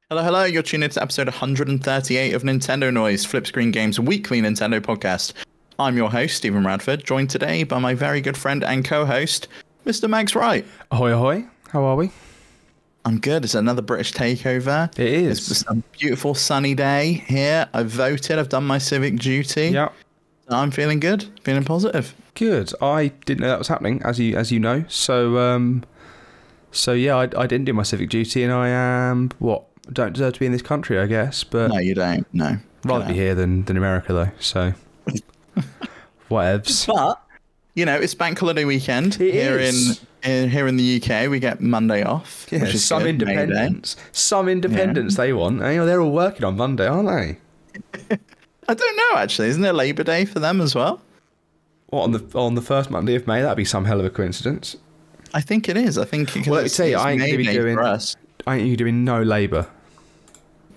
Hello, hello. You're tuned into episode 138 of Nintendo Noise, Flip Screen Games weekly Nintendo podcast. I'm your host, Stephen Radford, joined today by my very good friend and co-host, Mr. Max Wright. Ahoy, ahoy. How are we? I'm good. It's another British takeover. It is. It's a beautiful sunny day here. I've voted. I've done my civic duty. Yeah. I'm feeling good. Feeling positive. Good. I didn't know that was happening, as you know. So yeah, I didn't do my civic duty, and I am don't deserve to be in this country, I guess. But No, you don't. No. rather be here than America, though. So whatevs. But it's bank holiday weekend here in the UK. We get Monday off. Yeah, which is some good. independence. Some independence they want. They're all working on Monday, aren't they? I don't know, actually. Isn't there Labour Day for them as well? What, on the first Monday of May? That'd be some hell of a coincidence. I think it is. I think Well, let me tell you, I ain't going to be doing no Labour.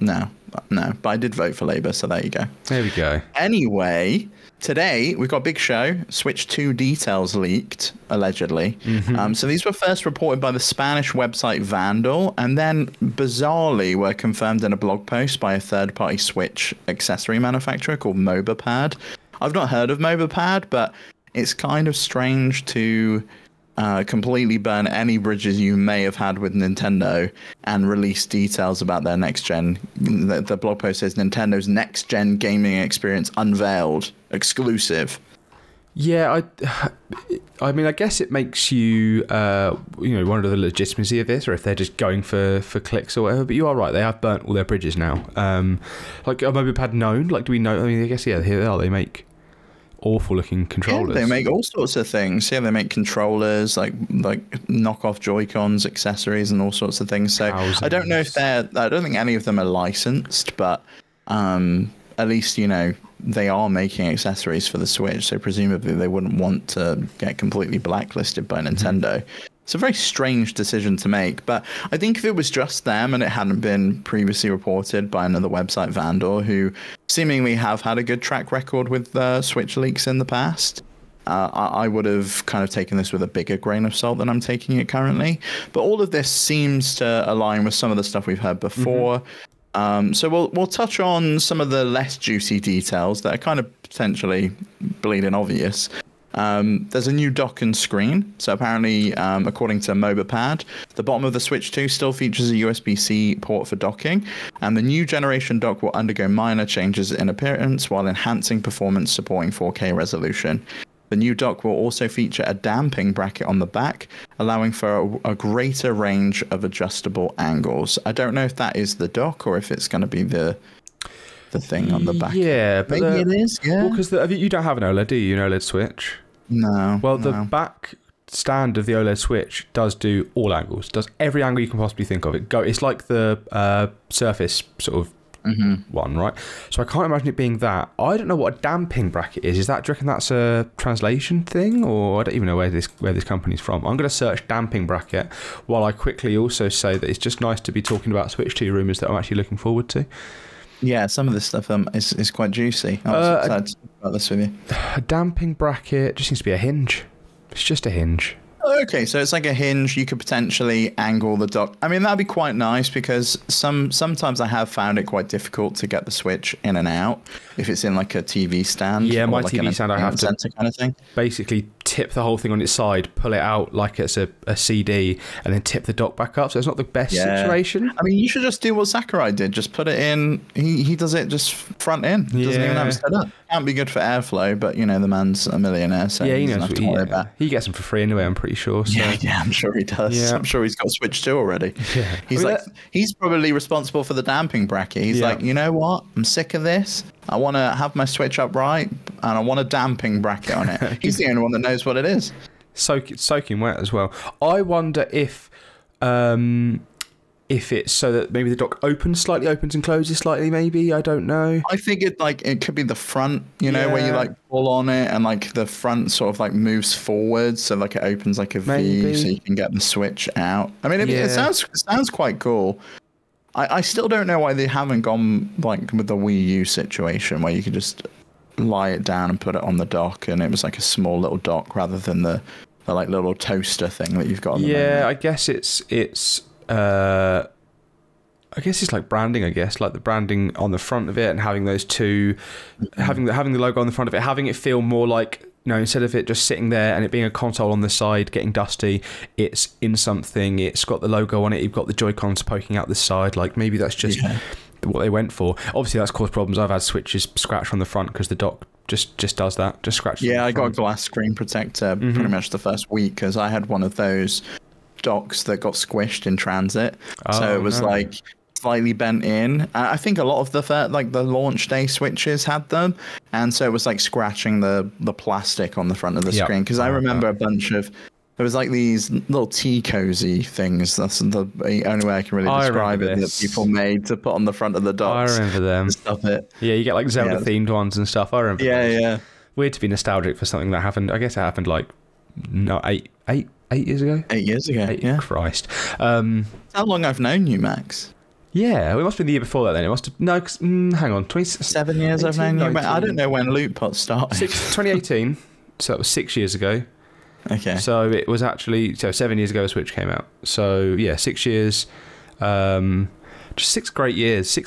No, but I did vote for Labour, so there you go. There we go. Anyway, today we've got a big show. Switch 2 details leaked, allegedly. Mm-hmm. So these were first reported by the Spanish website Vandal, and then bizarrely were confirmed in a blog post by a third-party Switch accessory manufacturer called Mobapad. I've not heard of Mobapad, but it's kind of strange to completely burn any bridges you may have had with Nintendo and release details about their next gen. The blog post says Nintendo's next gen gaming experience unveiled, exclusive. Yeah, I mean, I guess it makes you, wonder the legitimacy of this, or if they're just going for clicks or whatever. But you are right; they have burnt all their bridges now. Like, have Mobapad known? Like, do we know? I mean, I guess here they are. They make awful looking controllers. Yeah, they make all sorts of things. Yeah, they make controllers, like knockoff Joy-Cons, accessories, and all sorts of things. So Thousands. I don't know if I don't think any of them are licensed, but at least they are making accessories for the Switch. So presumably they wouldn't want to get completely blacklisted by Nintendo. It's a very strange decision to make, but I think if it was just them and it hadn't been previously reported by another website, Vandal, who seemingly have had a good track record with Switch leaks in the past, I would have kind of taken this with a bigger grain of salt than I'm taking it currently. But all of this seems to align with some of the stuff we've heard before. So we'll touch on some of the less juicy details that are kind of potentially bleeding obvious. There's a new dock and screen. So apparently, according to Mobapad, the bottom of the Switch 2 still features a USB-C port for docking, and the new generation dock will undergo minor changes in appearance while enhancing performance, supporting 4K resolution. The new dock will also feature a damping bracket on the back, allowing for a greater range of adjustable angles. I don't know if that is the dock or if it's going to be the thing on the back. Yeah, but maybe it is. Yeah, because you don't have an OLED, do you? An OLED Switch? No. Well, the back stand of the OLED Switch does do all angles. Does every angle you can possibly think of. It's like the Surface sort of one, right? So I can't imagine it being that. I don't know what a damping bracket is. Do you reckon that's a translation thing, or I don't even know where this company's from? I'm going to search damping bracket while I quickly also say that it's just nice to be talking about Switch 2 rumours that I'm actually looking forward to. Yeah, some of this stuff is quite juicy. I was excited to talk about this with you. A damping bracket just seems to be a hinge. It's just a hinge. Okay, so it's like a hinge. You could potentially angle the dock. I mean, that'd be quite nice because sometimes I have found it quite difficult to get the Switch in and out if it's in like a TV stand. Yeah, my like TV stand I have to kind of thing. Basically tip the whole thing on its side, pull it out like it's a CD, and then tip the dock back up. So it's not the best situation. I mean, you should just do what Sakurai did. Just put it in. He does it just front in. He doesn't even have it set up. Can't be good for airflow, but the man's a millionaire, so yeah, he knows doesn't have to worry about. He gets them for free anyway, I'm pretty sure. So. Yeah, I'm sure he does. Yeah. I'm sure he's got Switch 2 already. Yeah. He's probably responsible for the damping bracket. He's like, you know what? I'm sick of this. I want to have my Switch upright, and I want a damping bracket on it. He's the only one that knows what it is. Soaking wet as well. I wonder if it's so that maybe the dock opens and closes slightly, maybe. I don't know. I think it could be the front, where you pull on it and the front sort of moves forward, so it opens like a V, so you can get the Switch out. I mean, it sounds quite cool. I still don't know why they haven't gone with the Wii U situation where you could just lie it down and put it on the dock, and it was like a small little dock rather than the little toaster thing that you've got on the menu. I guess it's I guess it's like branding. I guess like the branding on the front of it and having those two, having the logo on the front of it, having it feel more like, you know, instead of it just sitting there and it being a console on the side getting dusty, it's in something. It's got the logo on it. You've got the Joy-Cons poking out the side. Like maybe that's just what they went for. Obviously, that's caused problems. I've had Switches scratch on the front because the dock just does that. Just scratches. Yeah, I got a glass screen protector pretty much the first week because I had one of those docks that got squished in transit. So it was like slightly bent in. I think a lot of the launch day Switches had them, and so it was like scratching the plastic on the front of the screen. Because I remember a bunch of there was like these little tea cozy things. That's the only way I can really describe it that people made to put on the front of the docks. I remember them. Stuff it. Yeah, you get like Zelda themed ones and stuff. I remember. Yeah. Weird to be nostalgic for something that happened. I guess it happened like 8 years ago. 8 years ago. Yeah. Christ. How long I've known you, Max? Yeah, it must have been the year before that then. It must have... No, hang on. 7 years 18, I've known 19. You. I don't know when Loot Pot started. 2018. So that was 6 years ago. Okay. So it was actually... So 7 years ago a Switch came out. So yeah, 6 years. Just 6 great years.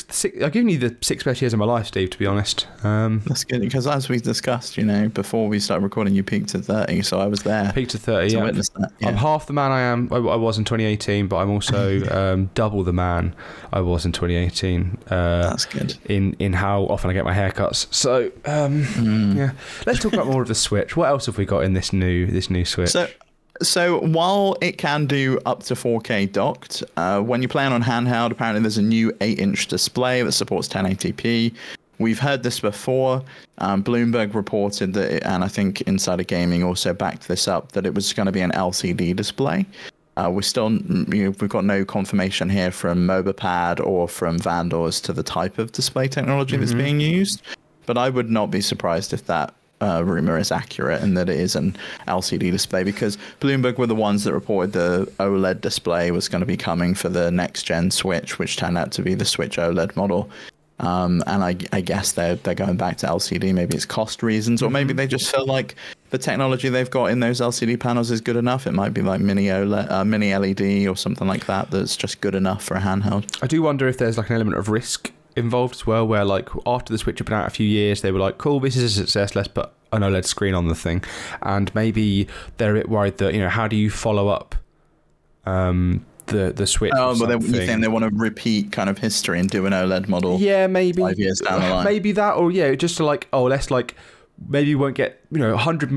I've given you the 6 best years of my life, Steve, to be honest. That's good, because as we discussed, you know, before we started recording, you peaked to 30, so I was there. Peaked to 30, yeah. That, yeah. I'm half the man I was in 2018, but I'm also double the man I was in 2018. That's good. In how often I get my haircuts. So, yeah. Let's talk about more of the Switch. What else have we got in this new Switch? So while it can do up to 4K docked, when you play on handheld, apparently there's a new 8-inch display that supports 1080p. We've heard this before. Bloomberg reported that, and I think Insider Gaming also backed this up, that it was going to be an LCD display. We've got no confirmation here from MobaPad or from Vandor to the type of display technology that's being used. But I would not be surprised if that rumor is accurate and that it is an LCD display, because Bloomberg were the ones that reported the OLED display was going to be coming for the next gen Switch, which turned out to be the Switch OLED model. And I guess they're going back to LCD. Maybe it's cost reasons, or maybe they just feel like the technology they've got in those LCD panels is good enough. It might be like mini OLED, mini LED or something like that. That's just good enough for a handheld. I do wonder if there's like an element of risk involved as well, where like after the Switch had been out a few years, they were like, cool, this is a success, let's put an OLED screen on the thing. And maybe they're a bit worried that, you know, how do you follow up the Switch? Oh, but you think they want to repeat kind of history and do an OLED model? Yeah, maybe 5 years down the line. Maybe that, or yeah, just to like, oh, let's like, maybe we won't get, you know, 100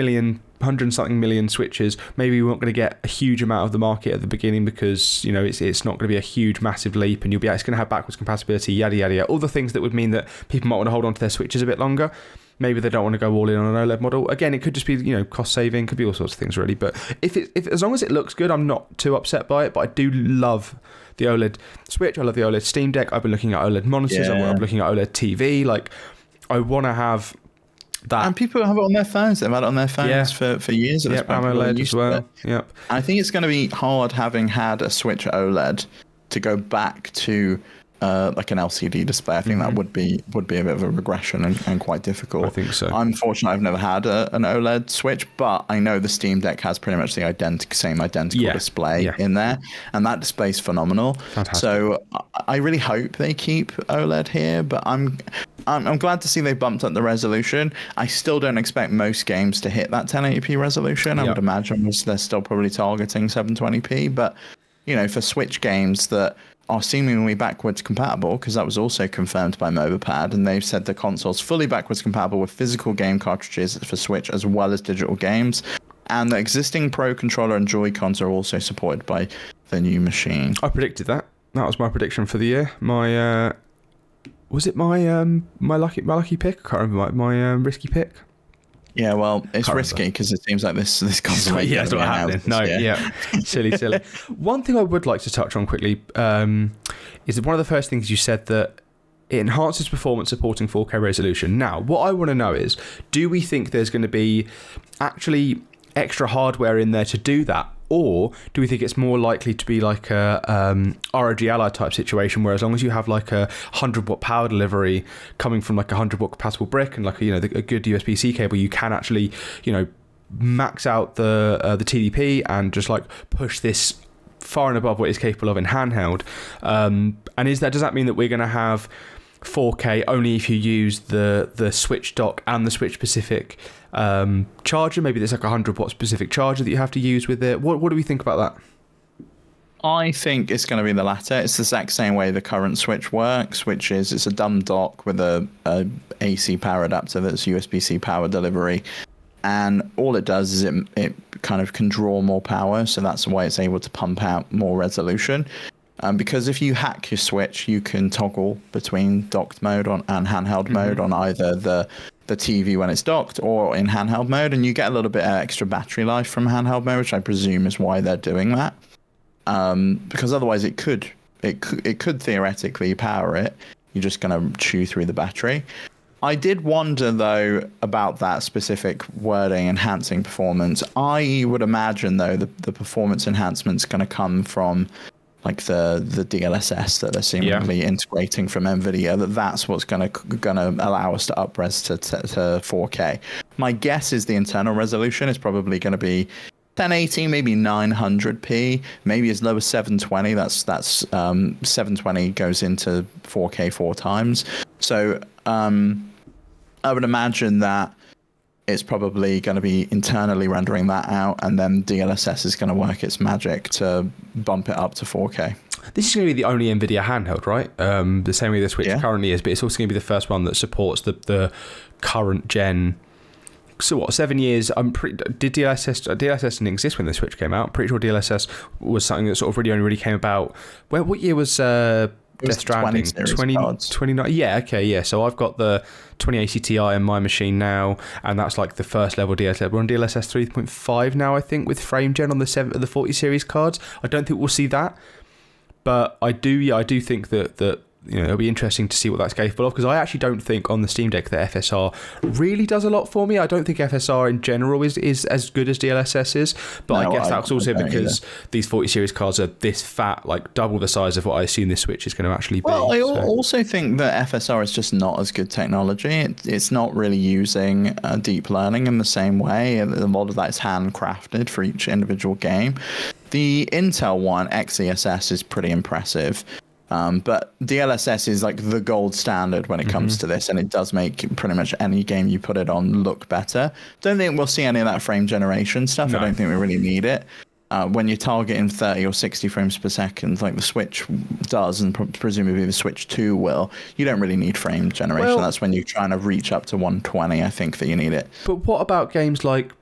something million Switches. Maybe we weren't going to get a huge amount of the market at the beginning because, you know, it's not going to be a huge massive leap, and it's going to have backwards compatibility, yada yada yada, all the things that would mean that people might want to hold on to their Switches a bit longer. Maybe they don't want to go all in on an OLED model. Again, it could just be, you know, cost saving, could be all sorts of things really. But if as long as it looks good, I'm not too upset by it. But I do love the OLED Switch. I love the OLED Steam Deck. I've been looking at OLED monitors. Yeah. I'm looking at OLED TV. Like, I want to have that. And people have it on their phones. They've had it on their phones for years. Yep, AMOLED as well. Yep. I think it's going to be hard, having had a Switch OLED, to go back to like an LCD display. I think that would be a bit of a regression and quite difficult. I think so. I'm fortunate I've never had an OLED Switch, but I know the Steam Deck has pretty much the same identical display in there, and that display is phenomenal. Fantastic. So I really hope they keep OLED here, but I'm glad to see they bumped up the resolution. I still don't expect most games to hit that 1080p resolution. I would imagine they're still probably targeting 720p, but you know, for Switch games that are seemingly backwards compatible, because that was also confirmed by MobaPad, and they've said the console's fully backwards compatible with physical game cartridges for Switch as well as digital games, and the existing Pro Controller and Joy-Cons are also supported by the new machine. I predicted that. That was my prediction for the year. My was it my lucky pick? I can't remember my risky pick. Yeah, well, it's risky because it seems like this console. Yeah, that's what happening. No, yeah. silly. One thing I would like to touch on quickly is that one of the first things you said that it enhances performance supporting 4K resolution. Now, what I want to know is, do we think there's going to be actually extra hardware in there to do that? Or do we think it's more likely to be like a ROG Ally type situation, where as long as you have like a 100-watt power delivery coming from like a 100-watt compatible brick and like a good USB-C cable, you can actually, you know, max out the TDP and just like push this far and above what it's capable of in handheld. And does that mean that we're going to have 4K only if you use the Switch dock and the Switch specific charger? Maybe there's like a 100-watt specific charger that you have to use with it. What do we think about that? I think it's going to be the latter. It's the exact same way the current Switch works, which is it's a dumb dock with a AC power adapter that's USB-C power delivery. And all it does is it kind of can draw more power. So that's why it's able to pump out more resolution. Because if you hack your Switch, you can toggle between docked mode and handheld mode on either the TV when it's docked or in handheld mode. And you get a little bit of extra battery life from handheld mode, which I presume is why they're doing that. Because otherwise it could theoretically power it. You're just going to chew through the battery. I did wonder though about that specific wording, enhancing performance. I would imagine though the performance enhancement's going to come from like the DLSS that they're seemingly integrating from NVIDIA. That's what's going to allow us to up-res to 4K. My guess is the internal resolution is probably going to be 1080, maybe 900p, maybe as low as 720. That's 720 goes into 4K 4 times. So I would imagine that it's probably going to be internally rendering that out, and then DLSS is going to work its magic to bump it up to 4K. This is going to be the only NVIDIA handheld, right? The same way the Switch currently is, but it's also going to be the first one that supports the current gen. So what, 7 years? Did DLSS didn't exist when the Switch came out? I'm pretty sure DLSS was something that sort of really came about. What year was Death Stranding? 29. Yeah, okay, yeah. So I've got the 2080 Ti in my machine now, and that's like the first level DLSS. We're on DLSS 3.5 now, I think, with frame gen on the 40 series cards. I don't think we'll see that, but I do think that it'll be interesting to see what that's capable of, because I actually don't think on the Steam Deck that FSR really does a lot for me. I don't think FSR in general is as good as DLSS is, but I guess that's also because these 40 series cards are this fat, like double the size of what I assume this Switch is going to actually be. Well, I also think that FSR is just not as good technology. It's not really using deep learning in the same way. A lot of that is handcrafted for each individual game. The Intel one, XeSS, is pretty impressive. But DLSS is like the gold standard when it comes to this, and it does make pretty much any game you put it on look better. Don't think we'll see any of that frame generation stuff. No. I don't think we really need it. When you're targeting 30 or 60 frames per second, like the Switch does, and presumably the Switch 2 will, you don't really need frame generation. Well, that's when you're trying to reach up to 120, I think, that you need it. But what about games like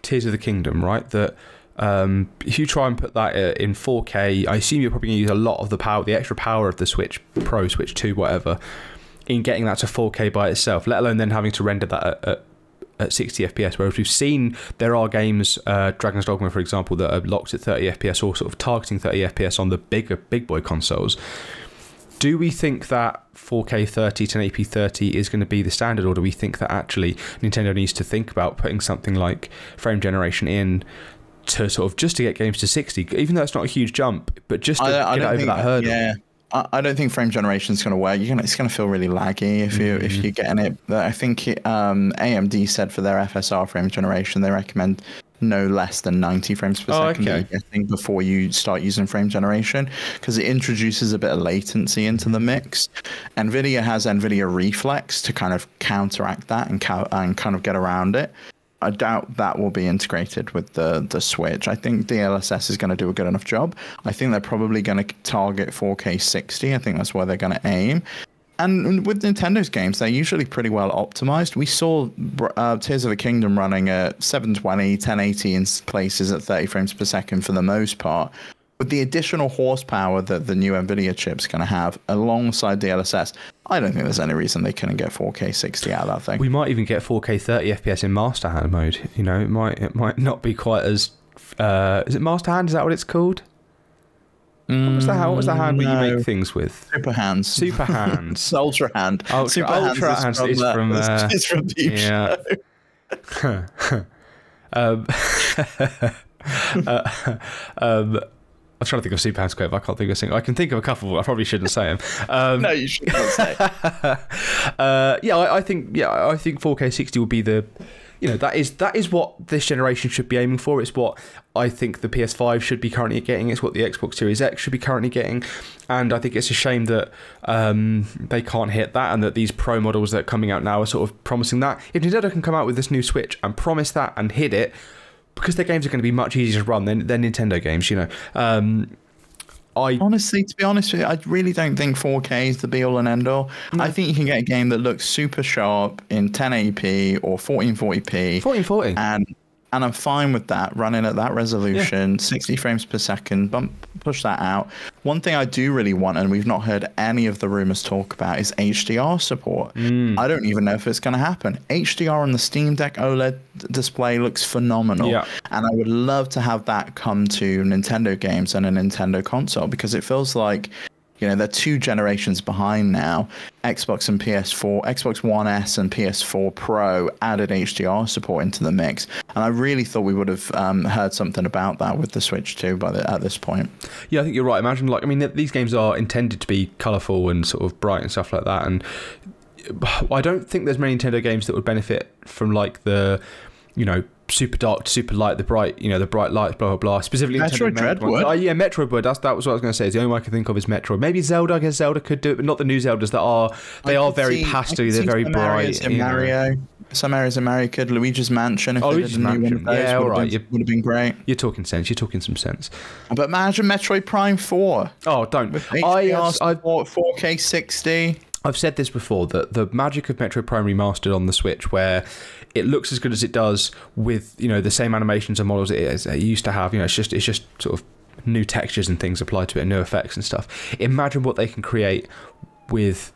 Tears of the Kingdom, right? That if you try and put that in 4K, I assume you're probably going to use a lot of the extra power of the Switch Pro, Switch 2, whatever, in getting that to 4K by itself, let alone then having to render that at 60 FPS. Whereas we've seen there are games, Dragon's Dogma, for example, that are locked at 30 FPS or sort of targeting 30 FPS on the big boy consoles. Do we think that 4K 30 to 1080p 30 is going to be the standard, or do we think that actually Nintendo needs to think about putting something like frame generation in to sort of just to get games to 60, even though it's not a huge jump, but just to get over that hurdle? Yeah, I don't think frame generation is going to work. It's going to feel really laggy if you're getting it. But I think AMD said for their FSR frame generation, they recommend no less than 90 frames per second, I think, before you start using frame generation, because it introduces a bit of latency into the mix. NVIDIA has NVIDIA Reflex to kind of counteract that and kind of get around it. I doubt that will be integrated with the Switch. I think DLSS is going to do a good enough job. I think they're probably going to target 4K 60. I think that's where they're going to aim. And with Nintendo's games, they're usually pretty well optimized. We saw Tears of the Kingdom running at 720, 1080 in places at 30 frames per second for the most part. With the additional horsepower that the new NVIDIA chip's going to have alongside DLSS, I don't think there's any reason they couldn't get 4K 60 out of that thing. We might even get 4K 30 FPS in Master Hand mode. You know, it might not be quite as... is it Master Hand? Is that what it's called? What was the hand where you make things with? Super Hands. Super Hands. Ultra Hand. Ultra Hands is from Deep Show. I'm trying to think of Super Hands Quave. I can't think of a single. I can think of a couple. I probably shouldn't say them. No, you should not say. I think 4K 60 will be the that is what this generation should be aiming for. It's what I think the PS5 should be currently getting. It's what the Xbox Series X should be currently getting. And I think it's a shame that they can't hit that, and that these Pro models that are coming out now are sort of promising that. If Nintendo can come out with this new Switch and promise that and hit it, because their games are going to be much easier to run than Nintendo games, Honestly, to be honest with you, I really don't think 4K is the be-all and end-all. No. I think you can get a game that looks super sharp in 1080p or 1440p. 1440. And I'm fine with that, running at that resolution, 60 frames per second, push that out. One thing I do really want, and we've not heard any of the rumors talk about, is HDR support. I don't even know if it's going to happen. HDR on the Steam Deck OLED display looks phenomenal. Yeah. And I would love to have that come to Nintendo games and a Nintendo console, because it feels like, they're 2 generations behind now. Xbox and PS4, Xbox One S and PS4 Pro added HDR support into the mix. And I really thought we would have heard something about that with the Switch 2 at this point. Yeah, I think you're right. Imagine, these games are intended to be colourful and sort of bright and stuff like that. And I don't think there's many Nintendo games that would benefit from the, super dark to super light, the bright lights, blah blah blah. Specifically, Metroid Dread would. Yeah, Metroid would. That was what I was going to say. The only one I can think of is Metroid. Maybe Zelda. I guess Zelda could do it, but not the new Zeldas that are. They are very pastel. They're very bright. In Mario, some areas in Mario could. Luigi's Mansion. If Luigi's Mansion. Yeah, all right. Would have been great. You're talking sense. You're talking some sense. But imagine Metroid Prime 4. Oh, don't. With HDR support, 4K 60. I've said this before, that the magic of Metroid Prime Remastered on the Switch, where it looks as good as it does with the same animations and models it used to have. It's just sort of new textures and things applied to it, new effects and stuff. Imagine what they can create with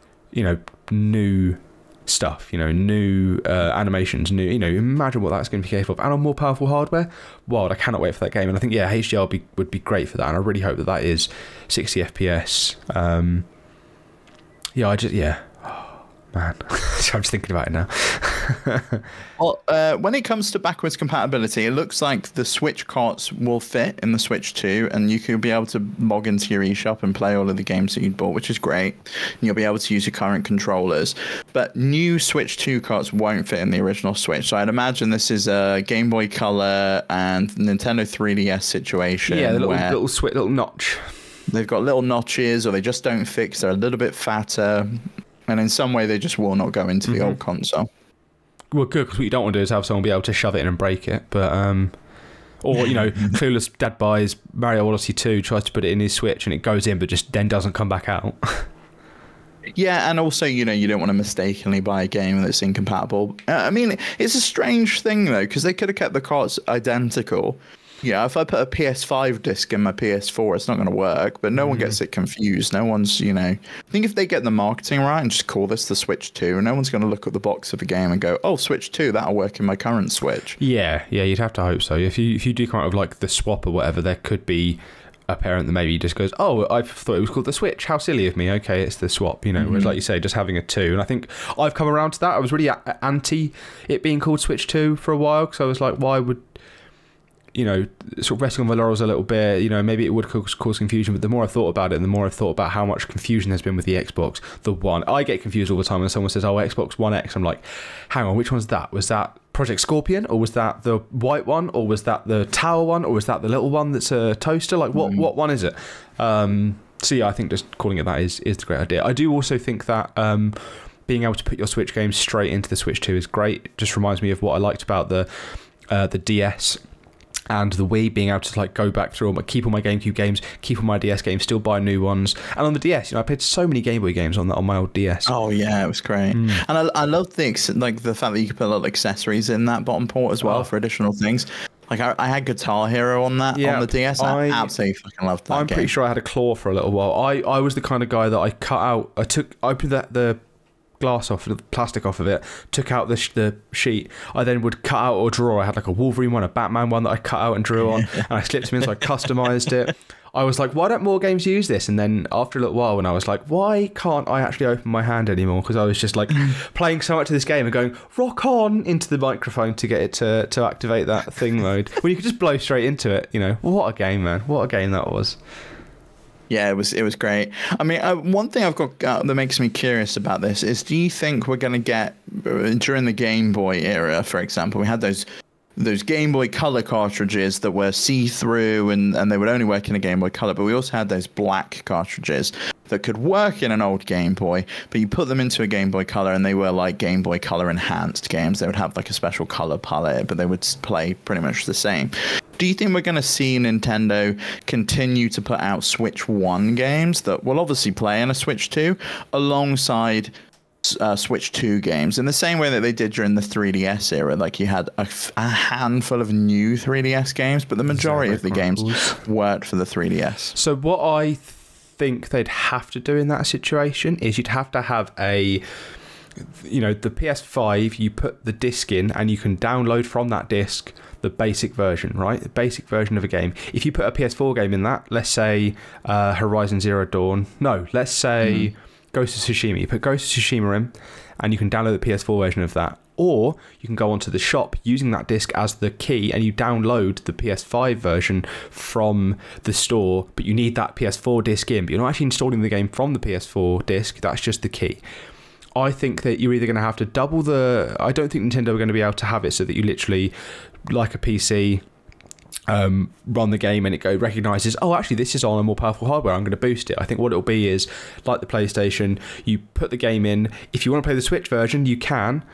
new stuff, new animations, new imagine what that's going to be capable of, and on more powerful hardware. Wild! I cannot wait for that game, and I think HDR would be great for that, and I really hope that is 60 FPS. Oh, man. I'm just thinking about it now. Well, when it comes to backwards compatibility, it looks like the Switch carts will fit in the Switch 2, and you could be able to log into your eShop and play all of the games that you bought, which is great. And you'll be able to use your current controllers. But new Switch 2 carts won't fit in the original Switch. So I'd imagine this is a Game Boy Color and Nintendo 3DS situation. Yeah, the little notch. They've got little notches, or they just don't fix. They're a little bit fatter, and in some way they just will not go into the old console. Well, good, because what you don't want to do is have someone be able to shove it in and break it. But or Clueless Dad buys Mario Odyssey 2, tries to put it in his Switch, and it goes in, but just then doesn't come back out. Yeah, and also, you don't want to mistakenly buy a game that's incompatible. I mean, it's a strange thing though, because they could have kept the carts identical. Yeah, if I put a PS5 disc in my PS4, it's not going to work, but no one gets it confused. No one's, I think if they get the marketing right and just call this the Switch 2, no one's going to look at the box of a game and go, oh, Switch 2, that'll work in my current Switch. Yeah, you'd have to hope so. If you do come out with the swap or whatever, there could be a parent that maybe just goes, oh, I thought it was called the Switch. How silly of me. Okay, it's the swap, Whereas, like you say, just having a 2. And I think I've come around to that. I was really anti it being called Switch 2 for a while, because I was like, why would... sort of resting on the laurels a little bit, maybe it would cause confusion, but the more I've thought about it, and the more I've thought about how much confusion there's been with the Xbox, the One, I get confused all the time when someone says, oh, Xbox One X, I'm like, hang on, which one's that? Was that Project Scorpion, or was that the white one, or was that the tower one, or was that the little one that's a toaster? Like, what one is it? So yeah, I think just calling it that is the great idea. I do also think that being able to put your Switch games straight into the Switch 2 is great. It just reminds me of what I liked about the DS and the Wii, being able to go back through keep all my GameCube games, keep all my DS games, still buy new ones. And on the DS, I played so many Game Boy games on my old DS. Oh yeah, it was great. And I love the fact that you could put little accessories in that bottom port as well for additional things. I had Guitar Hero on that on the DS. I absolutely fucking loved that game. I'm pretty sure I had a claw for a little while. I was the kind of guy that I cut out. I opened the glass off, the plastic off of it, took out the sheet. I then would cut out or draw. I had a Wolverine one, a Batman one that I cut out and drew on, and I slipped them in, so I customized it. I was like, why don't more games use this? And then after a little while, when I was like, why can't I actually open my hand anymore? Because I was just playing so much of this game and going rock on into the microphone to get it to activate that thing mode, when you could just blow straight into it. What a game, man. What a game that was. Yeah, it was great. I mean, one thing I've got that makes me curious about this is, do you think we're going to get during the Game Boy era, for example, we had those Game Boy Color cartridges that were see-through and they would only work in a Game Boy Color, but we also had those black cartridges that could work in an old Game Boy, but you put them into a Game Boy Color and they were like Game Boy Color enhanced games. They would have like a special color palette, but they would play pretty much the same. Do you think we're going to see Nintendo continue to put out Switch 1 games that will obviously play in a Switch 2 alongside Switch 2 games in the same way that they did during the 3DS era? Like, you had a handful of new 3DS games, but the majority of the games worked for the 3DS. So what I think they'd have to do in that situation is you'd have to have the PS5, you put the disc in and you can download from that disc the basic version, right? The basic version of a game. If you put a PS4 game in that, let's say Horizon Zero Dawn, let's say Ghost of Tsushima. You put Ghost of Tsushima in and you can download the PS4 version of that. Or you can go onto the shop using that disc as the key and you download the PS5 version from the store, but you need that PS4 disc in, but you're not actually installing the game from the PS4 disc, that's just the key. I think that you're either going to have to double I don't think Nintendo are going to be able to have it so that you literally, like a PC, run the game and it recognizes, oh, actually this is on a more powerful hardware, I'm going to boost it. I think what it'll be is, like the PlayStation, you put the game in, if you want to play the Switch version, you can,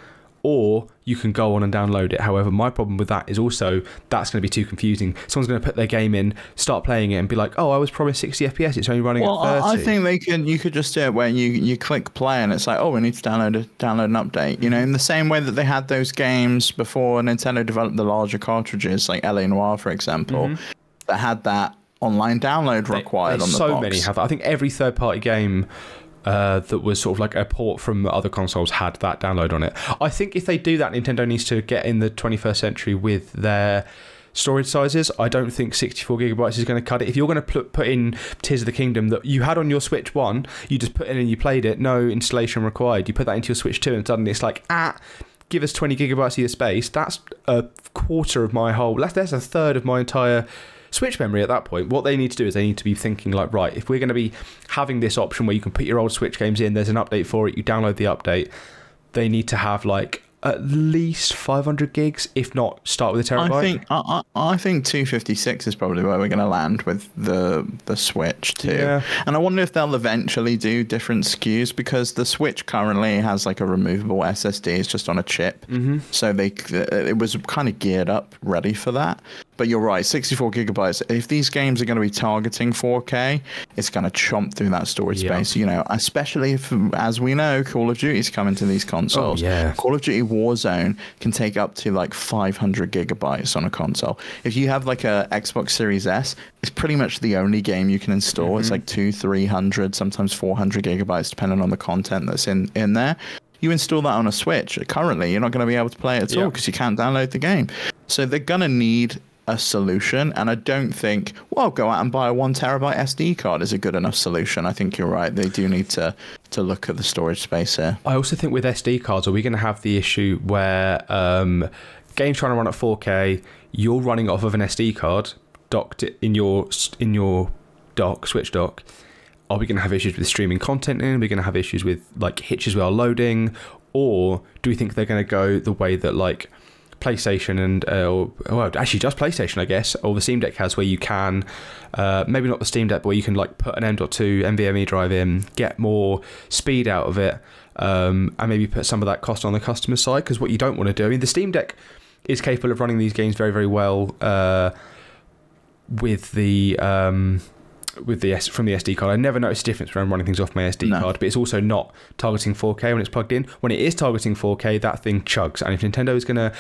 or you can go on and download it. However, my problem with that is also that's going to be too confusing. Someone's going to put their game in, start playing it, and be like, "Oh, I was promised 60 FPS. It's only running at 30." I think you could just do it where you click play and it's like, "Oh, we need to download an update." You know, in the same way that they had those games before Nintendo developed the larger cartridges, like LA Noire, for example, that had that online download required on the box. So many have that. I think every third-party game that was sort of like a port from other consoles had that download on it. I think if they do that, Nintendo needs to get in the 21st century with their storage sizes. I don't think 64 gigabytes is going to cut it. If you're going to put in Tears of the Kingdom that you had on your Switch 1, you just put in and you played it, no installation required. You put that into your Switch 2 and suddenly it's like, give us 20 gigabytes of your space. That's a quarter of my whole... That's a third of my entire Switch memory at that point. What they need to do is they need to be thinking like, right, if we're going to be having this option where you can put your old Switch games in, there's an update for it, you download the update, they need to have like at least 500 gigs, if not start with a terabyte. I think 256 is probably where we're going to land with the Switch too. Yeah. And I wonder if they'll eventually do different SKUs, because the Switch currently has like a removable SSD. It's just on a chip. So it was kind of geared up, ready for that. But you're right, 64 gigabytes. If these games are going to be targeting 4K, it's going to chomp through that storage space. You know, especially if, as we know, Call of Duty's coming to these consoles. Oh, yeah. Call of Duty Warzone can take up to like 500 gigabytes on a console. If you have like a Xbox Series S, it's pretty much the only game you can install. It's like 200-300, sometimes 400 gigabytes, depending on the content that's in there. You install that on a Switch. Currently, you're not going to be able to play it at all because you can't download the game. So they're going to need a solution, and I don't think, well, go out and buy a 1 terabyte SD card is a good enough solution. I think you're right. They do need to look at the storage space here. I also think with SD cards, are we going to have the issue where games trying to run at 4K, you're running off of an SD card docked in your dock, Switch dock? Are we going to have issues with streaming content in? Are we going to have issues with like hitches while loading? Or do we think they're going to go the way that like PlayStation and actually just PlayStation, I guess, or the Steam Deck has, where you can maybe not the Steam Deck, but where you can like put an M.2 NVMe drive in, get more speed out of it, and maybe put some of that cost on the customer side? Because what you don't want to do, I mean, the Steam Deck is capable of running these games very, very well with the from the SD card. I never noticed a difference when I'm running things off my SD card, but it's also not targeting 4K when it's plugged in. When it is targeting 4K, that thing chugs. And if Nintendo is going to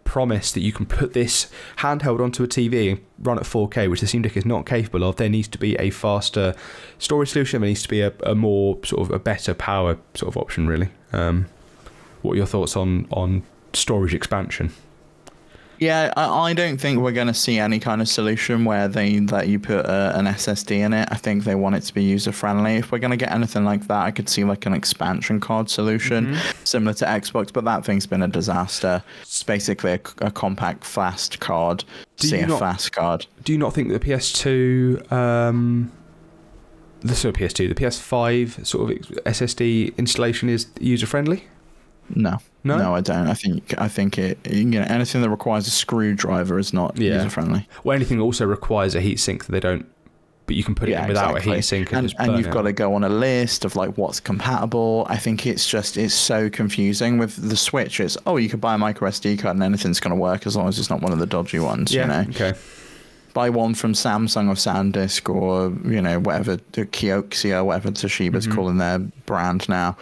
promise that you can put this handheld onto a TV and run at 4K, which the Steam Deck is not capable of, there needs to be a faster storage solution. There needs to be a more sort of a better power sort of option, really. What are your thoughts on storage expansion? Yeah, I don't think we're going to see any kind of solution where they let you put an SSD in it. I think they want it to be user-friendly. If we're going to get anything like that, I could see like an expansion card solution similar to Xbox, but that thing's been a disaster. It's basically a compact, fast card, fast card. Do you not think the PS2 the sort of PS2, the PS5 sort of SSD installation is user friendly? No, I don't. I think it. Anything that requires a screwdriver is not user friendly. Well, anything that also requires a heatsink that they don't. But you can put it in without a heatsink and you've got to go on a list of like what's compatible. I think it's so confusing with the Switch. It's you can buy a micro SD card and anything's going to work as long as it's not one of the dodgy ones. Yeah. Okay. Buy one from Samsung or SanDisk or whatever, Kioxia, whatever Toshiba's calling their brand now.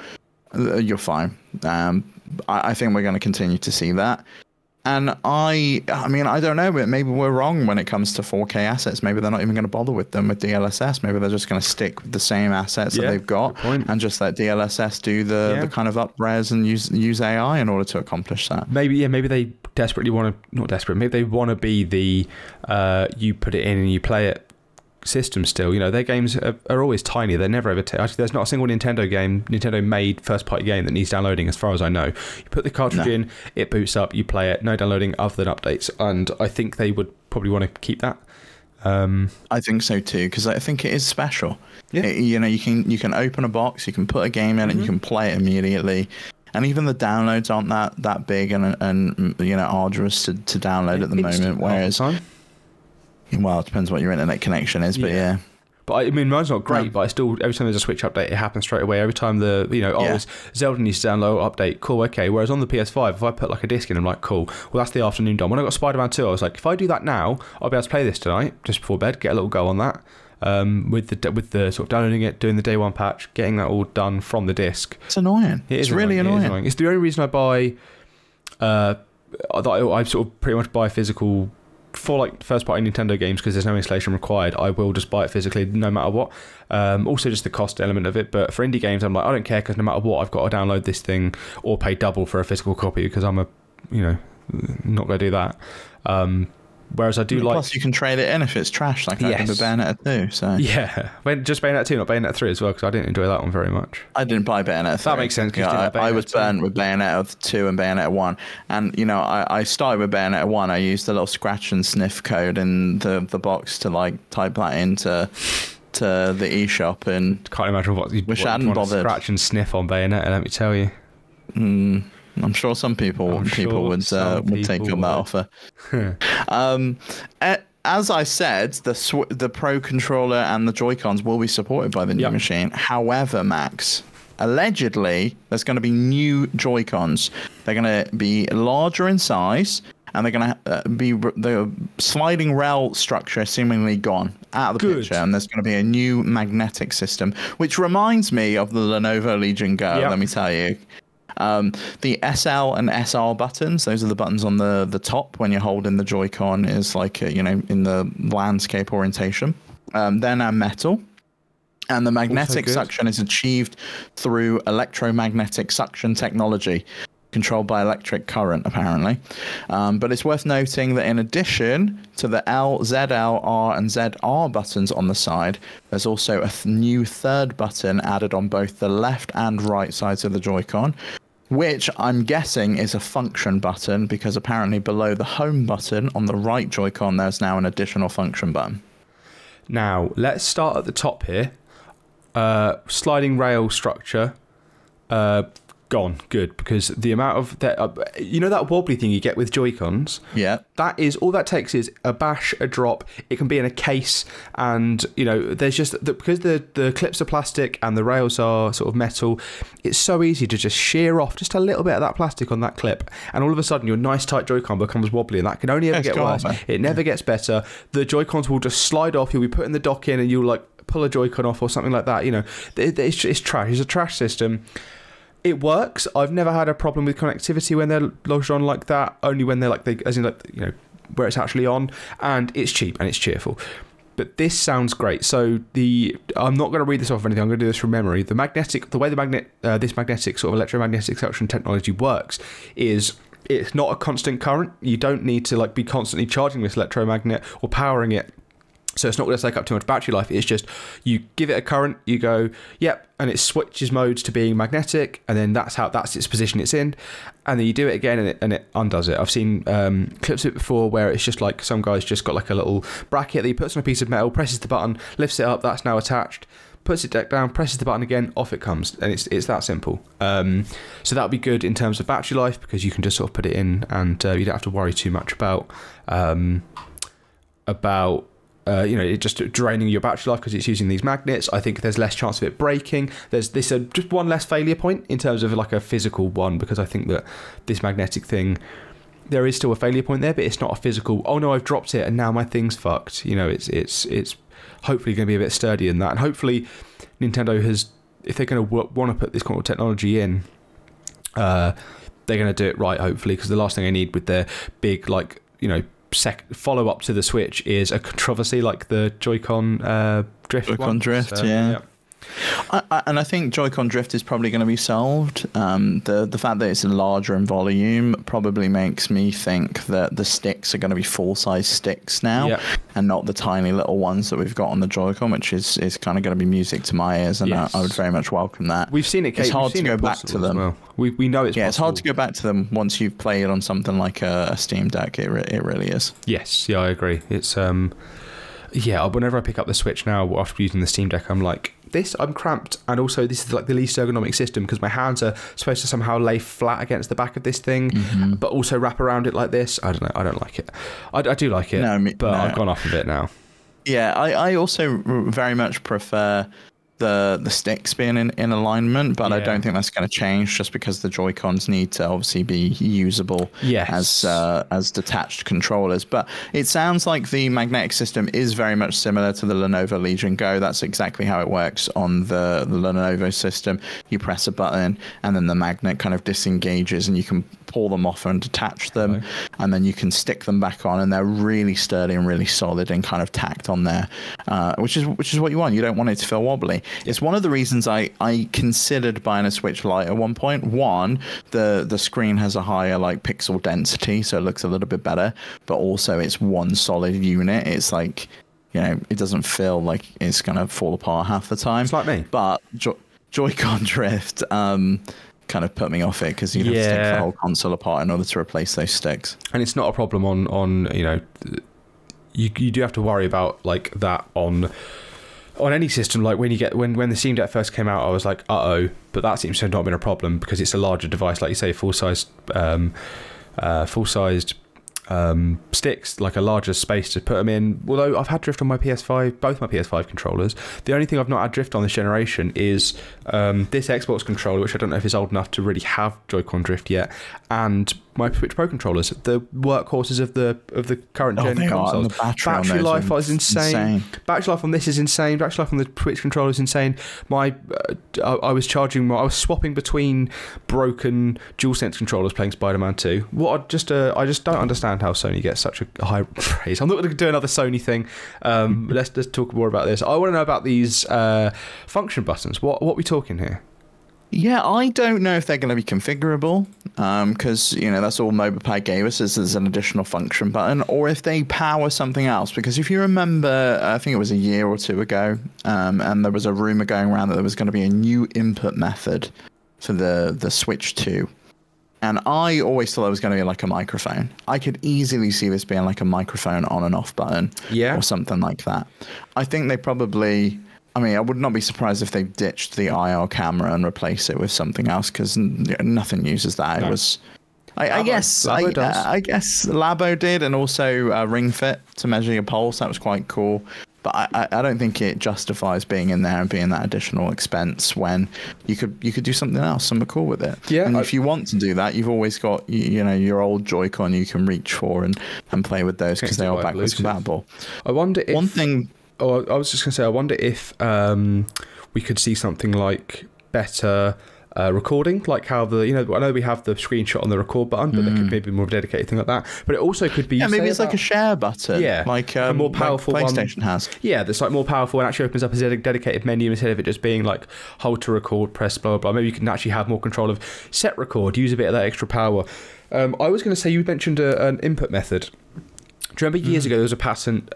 You're fine. I think we're going to continue to see that. And I mean, I don't know, but maybe we're wrong when it comes to 4K assets. Maybe they're not even going to bother with them with DLSS. Maybe they're just going to stick with the same assets that they've got and just let DLSS do the kind of up-res and use AI in order to accomplish that. Maybe they desperately want to, not desperate, maybe they want to be the you put it in and you play it system still. Their games are always tiny. They're never ever actually there's not a single Nintendo made first party game that needs downloading as far as I know. You put the cartridge in, it boots up, you play it, no downloading other than updates, and I think they would probably want to keep that. I think so too, because I think it is special. You can open a box, you can put a game in and you can play it immediately. And even the downloads aren't that big and arduous to download at the moment, whereas well, it depends what your internet connection is, but yeah. But I mean, mine's not great, but I still, every time there's a Switch update, it happens straight away. Every time Zelda needs to download, update, cool, okay. Whereas on the PS5, if I put like a disc in, I'm like, cool, well, that's the afternoon done. When I got Spider-Man 2, I was like, if I do that now, I'll be able to play this tonight, just before bed, get a little go on that. With the sort of downloading it, doing the day one patch, getting that all done from the disc. It's annoying. It's really annoying. It's the only reason I buy, I sort of pretty much buy physical. For like first party Nintendo games, because there's no installation required, I will just buy it physically no matter what. Also just the cost element of it, but for indie games I'm like, I don't care, because no matter what, I've got to download this thing or pay double for a physical copy, because I'm not going to do that. Whereas I do like... Plus you can trade it in if it's trash, like I did with Bayonetta 2. So. Yeah, just Bayonetta 2, not Bayonetta 3 as well, because I didn't enjoy that one very much. I didn't buy Bayonetta 3. That makes sense. I was burnt with Bayonetta 2 and Bayonetta 1. And, I started with Bayonetta 1. I used the little scratch and sniff code in the box to, like, type that into the eShop. And can't imagine what you wish I hadn't bothered. Scratch and sniff on Bayonetta, let me tell you. I'm sure some people would take up that offer. As I said, the Pro controller and the Joy-Cons will be supported by the new machine. However, Max, allegedly, there's going to be new Joy-Cons. They're going to be larger in size, and they're going to be the sliding rail structure seemingly gone out of the picture, and there's going to be a new magnetic system, which reminds me of the Lenovo Legion Go. Let me tell you. The SL and SR buttons, those are the buttons on the top when you're holding the Joy-Con, is like, in the landscape orientation. They're now metal. And the magnetic suction is achieved through electromagnetic suction technology, controlled by electric current, apparently. But it's worth noting that in addition to the L, ZL, R, and ZR buttons on the side, there's also a new third button added on both the left and right sides of the Joy-Con, which I'm guessing is a function button, because apparently below the home button on the right Joy-Con, there's now an additional function button. Now, let's start at the top here. Sliding rail structure, gone. Good, because the amount of that, that wobbly thing you get with Joy-Cons, that is all that takes is a bash, a drop. It can be in a case, and there's just because the clips are plastic and the rails are sort of metal, it's so easy to just shear off just a little bit of that plastic on that clip, and all of a sudden your nice tight Joy-Con becomes wobbly, and that can only ever get worse. It never gets better. The Joy-Cons will just slide off. You'll be putting the dock in and you'll like pull a Joy-Con off or something like that. It's trash. It's a trash system. It works. I've never had a problem with connectivity when they're lodged on like that. Only when they're where it's actually on, and it's cheap and it's cheerful. But this sounds great. So I'm not going to read this off of anything. I'm going to do this from memory. The way this magnetic sort of electromagnetic suction technology works is it's not a constant current. You don't need to be constantly charging this electromagnet or powering it. So it's not going to take up too much battery life. It's just you give it a current, you go, yep, and it switches modes to being magnetic, and then that's its position it's in, and then you do it again and it undoes it. I've seen clips of it before where it's just like some guy's just got like a little bracket that he puts on a piece of metal, presses the button, lifts it up, that's now attached, puts it deck down, presses the button again, off it comes, and it's that simple. So that'll be good in terms of battery life, because you can just sort of put it in, and you don't have to worry too much about it just draining your battery life because it's using these magnets. I think there's less chance of it breaking. There's just one less failure point in terms of like a physical one, because I think that this magnetic thing, there is still a failure point there, but it's not a physical, oh no, I've dropped it and now my thing's fucked. It's hopefully going to be a bit sturdier than that, and hopefully Nintendo has, if they're going to want to put this kind of technology in, they're going to do it right, hopefully, because the last thing I need with their big follow up to the Switch is a controversy like the Joy-Con drift. Joy-Con drift, so, yeah. And I think Joy-Con drift is probably going to be solved. The fact that it's larger in volume probably makes me think that the sticks are going to be full-size sticks now, and not the tiny little ones that we've got on the Joy-Con, which is kind of going to be music to my ears, and I would very much welcome that. We've seen it. It's hard to go back to them. Well. We know it's possible. It's hard to go back to them once you've played on something like a Steam Deck. It really is. Yes, yeah, I agree. It's whenever I pick up the Switch now after using the Steam Deck, I'm like, I'm cramped, and also this is like the least ergonomic system, because my hands are supposed to somehow lay flat against the back of this thing, but also wrap around it like this. I don't know. I don't like it. I do like it, I've gone off of it now. Yeah, I also very much prefer the sticks being in alignment, but I don't think that's going to change, just because the Joy-Cons need to obviously be usable as detached controllers. But it sounds like the magnetic system is very much similar to the Lenovo Legion Go. That's exactly how it works on the Lenovo system. You press a button and then the magnet kind of disengages, and you can pull them off and detach them, and then you can stick them back on, and they're really sturdy and really solid and kind of tacked on there, which is what you want. You don't want it to feel wobbly. It's one of the reasons I considered buying a Switch Lite at one point. One, the screen has a higher like pixel density, so it looks a little bit better, but also it's one solid unit. It's like, it doesn't feel like it's gonna fall apart half the time. It's like me. But Joy-Con drift kind of put me off it, because you'd have to take the whole console apart in order to replace those sticks. And it's not a problem on you do have to worry about like that on any system. Like when the Steam Deck first came out, I was like, but that seems to have not been a problem, because it's a larger device, like you say, full-sized sticks, like a larger space to put them in. Although I've had drift on my PS5, both my PS5 controllers. The only thing I've not had drift on this generation is this Xbox controller, which I don't know if it's old enough to really have Joy-Con drift yet, and my Switch Pro controllers, the workhorses of the current gen consoles. The battery life is insane. Battery life on this is insane. Battery life on the Switch controller is insane. I was swapping between broken DualSense controllers playing Spider-Man 2. I just don't understand how Sony gets such a high praise. I'm not going to do another Sony thing. Let's talk more about this. I want to know about these function buttons. What are we talking here? Yeah, I don't know if they're going to be configurable, because that's all MobilePad gave us as an additional function button, or if they power something else. Because if you remember, I think it was a year or two ago, and there was a rumor going around that there was going to be a new input method for the Switch 2. And I always thought it was going to be like a microphone. I could easily see this being like a microphone on and off button, or something like that. I think they probably... I would not be surprised if they ditched the IR camera and replaced it with something else, because nothing uses that. No. It was, I guess Labo did, and also Ring Fit to measure your pulse. That was quite cool. But I don't think it justifies being in there and being that additional expense when you could do something else, something cool with it. Yeah. And if you want to do that, you've always got your old Joy-Con you can reach for and play with those, because they are backwards compatible. I wonder if one thing. Oh, I was just going to say, I wonder if we could see something like better recording, like how I know we have the screenshot on the record button, but there could maybe be more of a dedicated thing like that. But it also could be... Yeah, maybe it's like a share button. Yeah, like a more powerful like PlayStation has. Yeah, that's like more powerful and actually opens up a dedicated menu instead of it just being like hold to record, press blah, blah, blah. Maybe you can actually have more control of set record, use a bit of that extra power. I was going to say, you mentioned an input method. Do you remember years ago there was a patent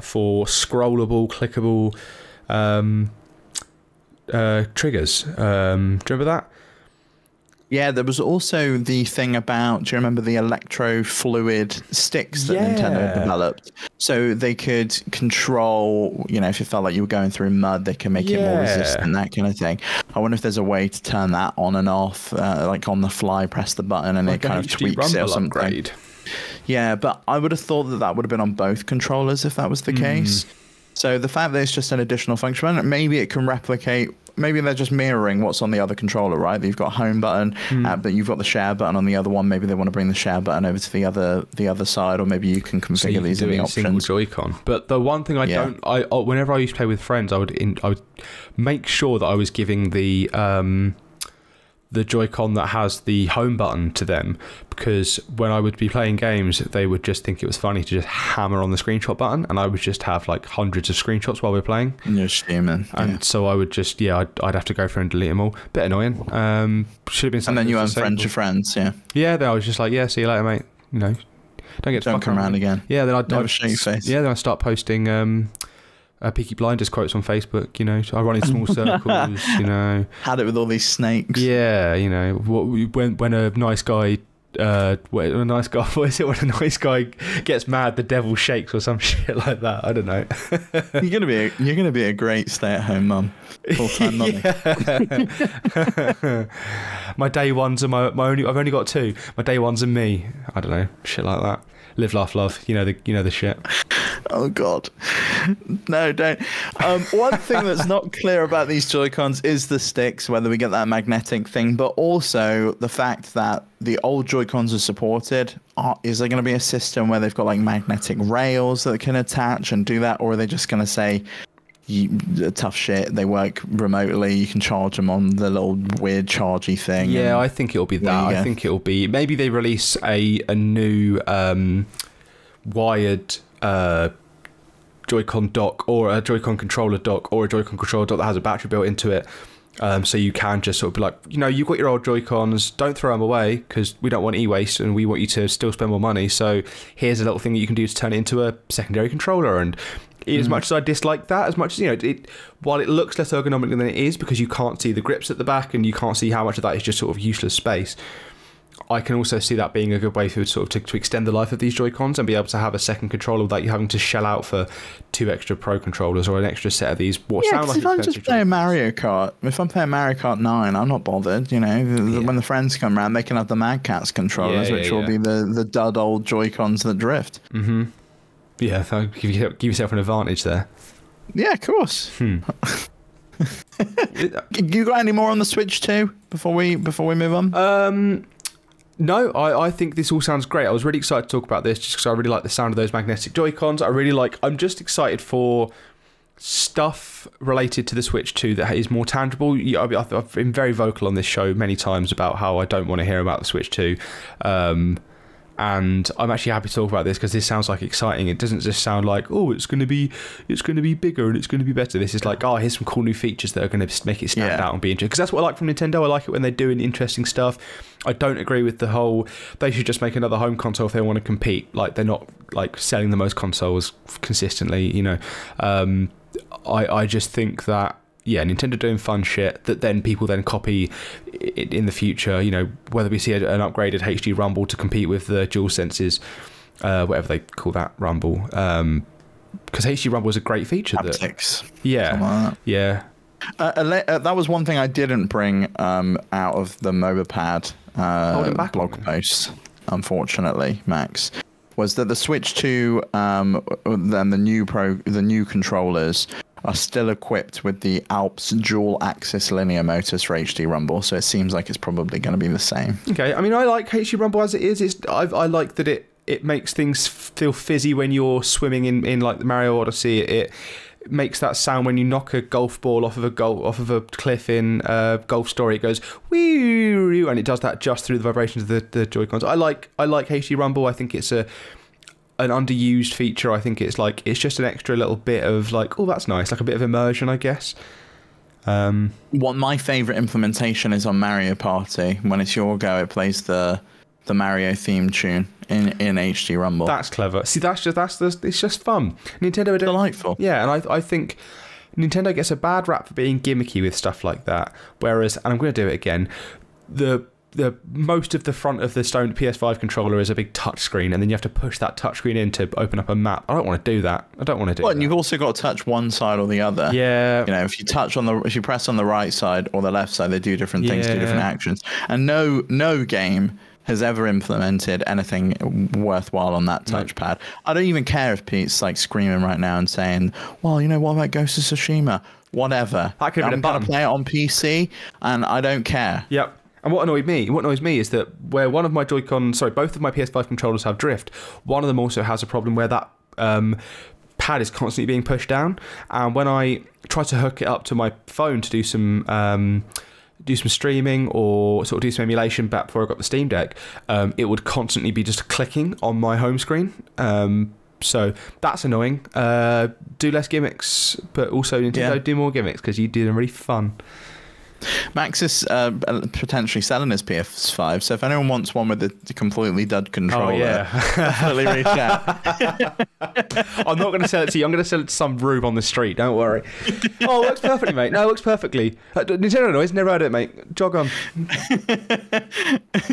for scrollable, clickable triggers? Do you remember that? Yeah, there was also the thing about, do you remember the electro-fluid sticks that Nintendo developed? So they could control, if it felt like you were going through mud, they can make it more resistant, that kind of thing. I wonder if there's a way to turn that on and off, like on the fly, press the button and it kind of tweaks it or something. Upgrade. Yeah, but I would have thought that would have been on both controllers if that was the case. So the fact that it's just an additional function, maybe it can replicate. Maybe they're just mirroring what's on the other controller, right? You've got home button, but you've got the share button on the other one. Maybe they want to bring the share button over to the other side, or maybe you can configure these in the options. Single Joy-Con. But the one thing whenever I used to play with friends, I would make sure that I was giving the Joy-Con that has the home button to them, because when I would be playing games, they would just think it was funny to just hammer on the screenshot button, and I would just have like hundreds of screenshots while we're playing. You're streaming. And so I would just, I'd have to go through and delete them all. Bit annoying. Should have been something. And then you unfriend your friends, Yeah, then I was just like, see you later, mate. Don't come around again. Yeah, then I'd show your face. Yeah, then I'd start posting Peaky Blinders quotes on Facebook, so I run in small circles, Had it with all these snakes. Yeah, when a nice guy, what is it? When a nice guy gets mad, the devil shakes or some shit like that. I don't know. You're gonna be a great stay-at-home mum, full-time mummy. My day ones are my only. I've only got two. My day ones and me. I don't know, shit like that. Live, laugh, love. The shit. Oh God, no, don't. One thing that's not clear about these Joy-Cons is the sticks, whether we get that magnetic thing, but also the fact that the old Joy-Cons are supported. Is there going to be a system where they've got like magnetic rails that can attach and do that, or are they just going to say, tough shit, they work remotely, you can charge them on the little weird chargy thing? Yeah, I think it'll be that. I think it'll be, maybe they release a new wired Joy-Con dock, or a Joy-Con controller dock, or a Joy-Con controller dock that has a battery built into it, so you can just sort of be like, you've got your old Joy-Cons, don't throw them away, because we don't want e-waste and we want you to still spend more money, so here's a little thing that you can do to turn it into a secondary controller. And as much as I dislike that, as much as while it looks less ergonomic than it is, because you can't see the grips at the back and you can't see how much of that is just sort of useless space, I can also see that being a good way for sort of to extend the life of these Joy-Cons and be able to have a second controller without you having to shell out for 2 extra Pro controllers or an extra set of these. If I'm just playing Mario Kart, if I'm playing Mario Kart 9, I'm not bothered. When the friends come around, they can have the Mad Catz controllers, which will be the dud old Joy-Cons that drift. Mm-hmm. Yeah, give yourself an advantage there. Yeah, of course. You got any more on the Switch 2 before we move on? No, I think this all sounds great. I was really excited to talk about this just because I really like the sound of those magnetic Joy-Cons. I'm just excited for stuff related to the Switch 2 that is more tangible. I've been very vocal on this show many times about how I don't want to hear about the Switch 2. And I'm actually happy to talk about this because this sounds like exciting. It doesn't just sound like, it's going to be bigger and it's going to be better. This is like, here's some cool new features that are going to make it stand out and be interesting. Because that's what I like from Nintendo. I like it when they're doing interesting stuff. I don't agree with the whole, they should just make another home console if they want to compete. Like, they're not like selling the most consoles consistently, I just think that, Nintendo doing fun shit that then people then copy in the future, whether we see an upgraded HD Rumble to compete with the DualSenses, whatever they call that Rumble, because HD Rumble is a great feature. Haptics. That was one thing I didn't bring out of the MobaPad blog post, unfortunately, Max, was that the Switch 2 and the new controllers are still equipped with the Alps dual axis linear motors for HD Rumble, so it seems like it's probably going to be the same. Okay, I mean, I like HD Rumble as it is. I like that it makes things feel fizzy when you're swimming in like the Mario Odyssey. It makes that sound when you knock a golf ball off of a cliff in Golf Story. It goes wee, and it does that just through the vibrations of the Joy-Cons. I like HD Rumble. I think it's an underused feature. I think it's just an extra little bit of that's nice, like a bit of immersion, I guess. What my favorite implementation is on Mario Party. When it's your go, it plays the Mario theme tune in HD Rumble. That's clever. See, it's just fun. Nintendo are delightful. Yeah, and I think Nintendo gets a bad rap for being gimmicky with stuff like that. Whereas, and I'm going to do it again, the most of the front of the stone PS5 controller is a big touchscreen, and then you have to push that touchscreen in to open up a map. I don't want to do that. Well, and you've also got to touch one side or the other. Yeah. You know, if you press on the right side or the left side, they do different things, do different actions. And no game has ever implemented anything worthwhile on that touchpad. I don't even care if Pete's like screaming right now and saying, well, you know, what about Ghost of Tsushima? Whatever. That could have been a button. I'm going to play it on PC, and I don't care. Yep. And what annoys me is that where one of my both of my PS5 controllers have drift, one of them also has a problem where that pad is constantly being pushed down. And when I try to hook it up to my phone to do some streaming or sort of do some emulation back before I got the Steam Deck, it would constantly be just clicking on my home screen. So that's annoying. Do less gimmicks, but also Nintendo do more gimmicks, because you do them really fun. Max is potentially selling his PS5, so if anyone wants one with a completely dud controller, definitely reach out. I'm not going to sell it to you. I'm going to sell it to some rube on the street. Don't worry. Oh, it works perfectly, mate. No, it works perfectly. Nintendo noise, never heard it, mate. Jog on.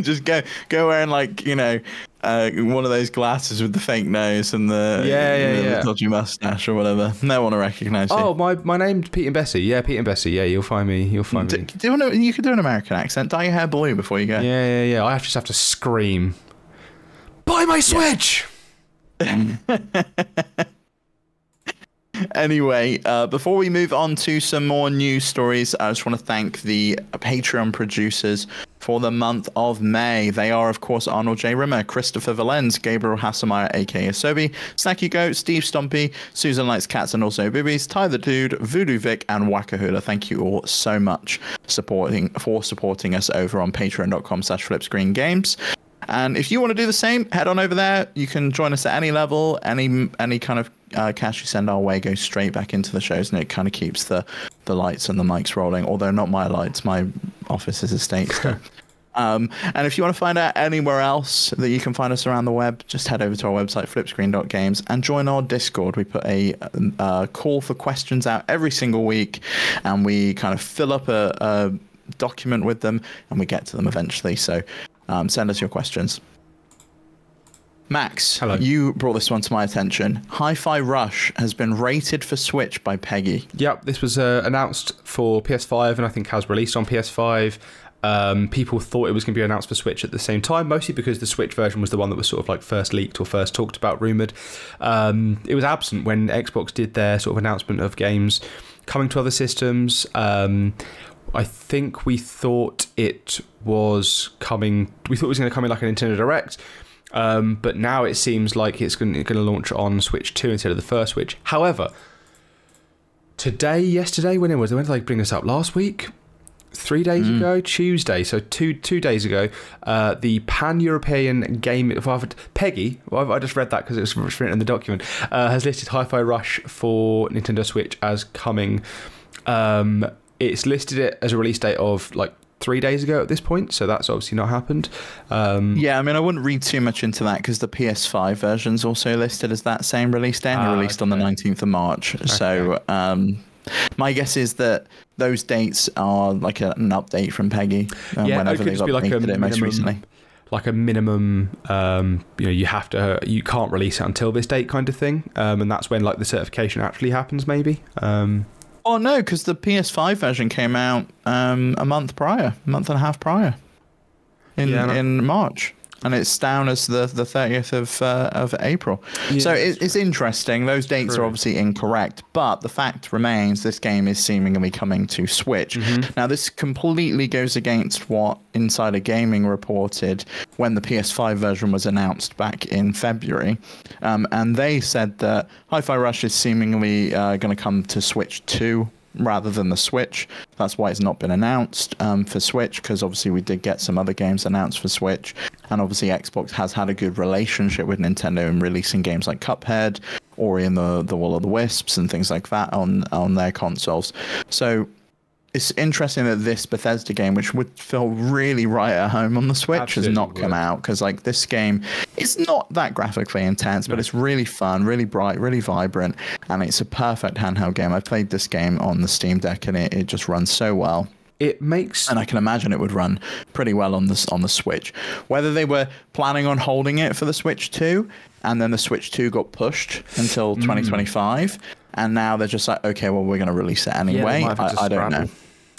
Just go wearing, like, you know, one of those glasses with the fake nose and the dodgy mustache or whatever. No one will recognise you. Oh, my name's Pete and Bessie. Yeah, Pete and Bessie. Yeah, you'll find me. You could do an American accent. Dye your hair blue before you go. Yeah. I just have to scream, buy my Switch! Anyway, before we move on to some more news stories, I just want to thank the Patreon producers for the month of May. They are, of course, Arnold J. Rimmer, Christopher Valens, Gabriel Hasselmeyer, aka Asobi, Snacky Goat, Steve Stompy, Susan Likes Cats and Also Boobies, Ty the Dude, Voodoo Vic, and Wackahula. Thank you all so much supporting us over on patreon.com/flipscreengames. And if you want to do the same, head on over there. You can join us at any level. Any kind of cash you send our way goes straight back into the shows, and it kind of keeps the lights and the mics rolling. Although not my lights, my office is a state still. And if you want to find out anywhere else that you can find us around the web, just head over to our website, flipscreen.games, and join our Discord. We put a call for questions out every single week, and we kind of fill up a document with them, and we get to them eventually. So send us your questions. Max, hello. You brought this one to my attention. Hi-Fi Rush has been rated for Switch by Peggy. Yep, this was announced for PS5 and I think has released on PS5. People thought it was going to be announced for Switch at the same time, mostly because the Switch version was the one that was sort of like first leaked or first talked about, rumoured. It was absent when Xbox did their sort of announcement of games coming to other systems. I think we thought it was coming. We thought it was going to come in like a Nintendo Direct, but now it seems like it's going to launch on Switch 2 instead of the first Switch. However, yesterday, when did I bring this up? Last week, 3 days ago, Tuesday. So two days ago, the Pan-European Game Peggy. Well, I just read that because it was written in the document. Has listed Hi-Fi Rush for Nintendo Switch as coming. It's listed it as a release date of like 3 days ago at this point, so that's obviously not happened. Yeah, I mean, I wouldn't read too much into that because the PS5 version's also listed as that same release date, and released on the 19th of March. Okay. So my guess is that those dates are like an update from Peggy. Whenever they've updated it most recently. Like a minimum, you can't release it until this date kind of thing, and that's when like the certification actually happens, maybe. Oh no, because the PS5 version came out a month and a half prior, in March, and it's down as the 30th of April. Yeah, so it's interesting. Those dates are obviously incorrect, but the fact remains this game is seemingly coming to Switch. Now, this completely goes against what Insider Gaming reported when the PS5 version was announced back in February, and they said that Hi-Fi Rush is seemingly going to come to Switch 2 rather than the Switch. That's why it's not been announced for Switch, because obviously we did get some other games announced for Switch, and obviously Xbox has had a good relationship with Nintendo in releasing games like Cuphead, Ori and the Will of the Wisps, and things like that on their consoles. So it's interesting that this Bethesda game, which would feel really right at home on the Switch, has not come out, because like this game, it's not that graphically intense, but it's really fun, really bright, really vibrant, and it's a perfect handheld game. I played this game on the Steam Deck, and it just runs so well. it makes... And I can imagine it would run pretty well on the Switch. Whether they were planning on holding it for the Switch 2, and then the Switch 2 got pushed until 2025, and now they're just like, okay, well, we're going to release it anyway. I don't know.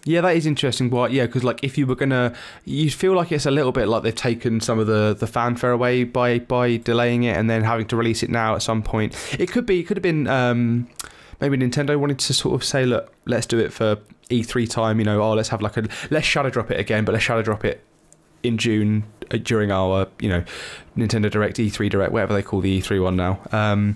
Yeah, that is interesting. Well, yeah, because like if you were gonna, you feel like it's a little bit like they've taken some of the fanfare away by delaying it and then having to release it now at some point. It could have been maybe Nintendo wanted to sort of say, look, let's do it for E3 time. You know, let's have let's shadow drop it again, but let's shadow drop it in June during our Nintendo Direct, E3 Direct, whatever they call the E3 one now.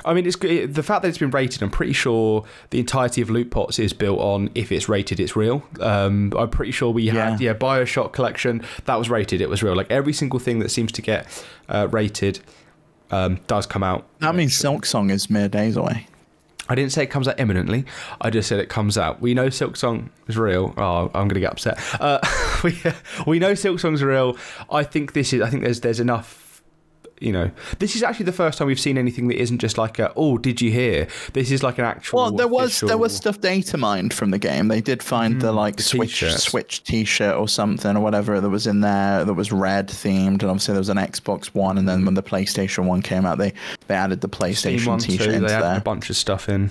I mean, the fact that it's been rated, I'm pretty sure the entirety of Loot Pots is built on if it's rated, it's real. I'm pretty sure we had, Bioshock Collection, that was rated, it was real. Like every single thing that seems to get rated does come out. That means Silksong is mere days away. I didn't say it comes out imminently. I just said it comes out. We know Silksong is real. Oh, I'm going to get upset. We know Silksong's real. I think there's enough. This is actually the first time we've seen anything that isn't just like did you hear? This is like an actual. Well, there was stuff data mined from the game. They did find the Switch T-shirt or something or whatever that was in there that was red themed, and obviously there was an Xbox One, and then when the PlayStation One came out, they added the PlayStation T-shirt into there. They added a bunch of stuff in.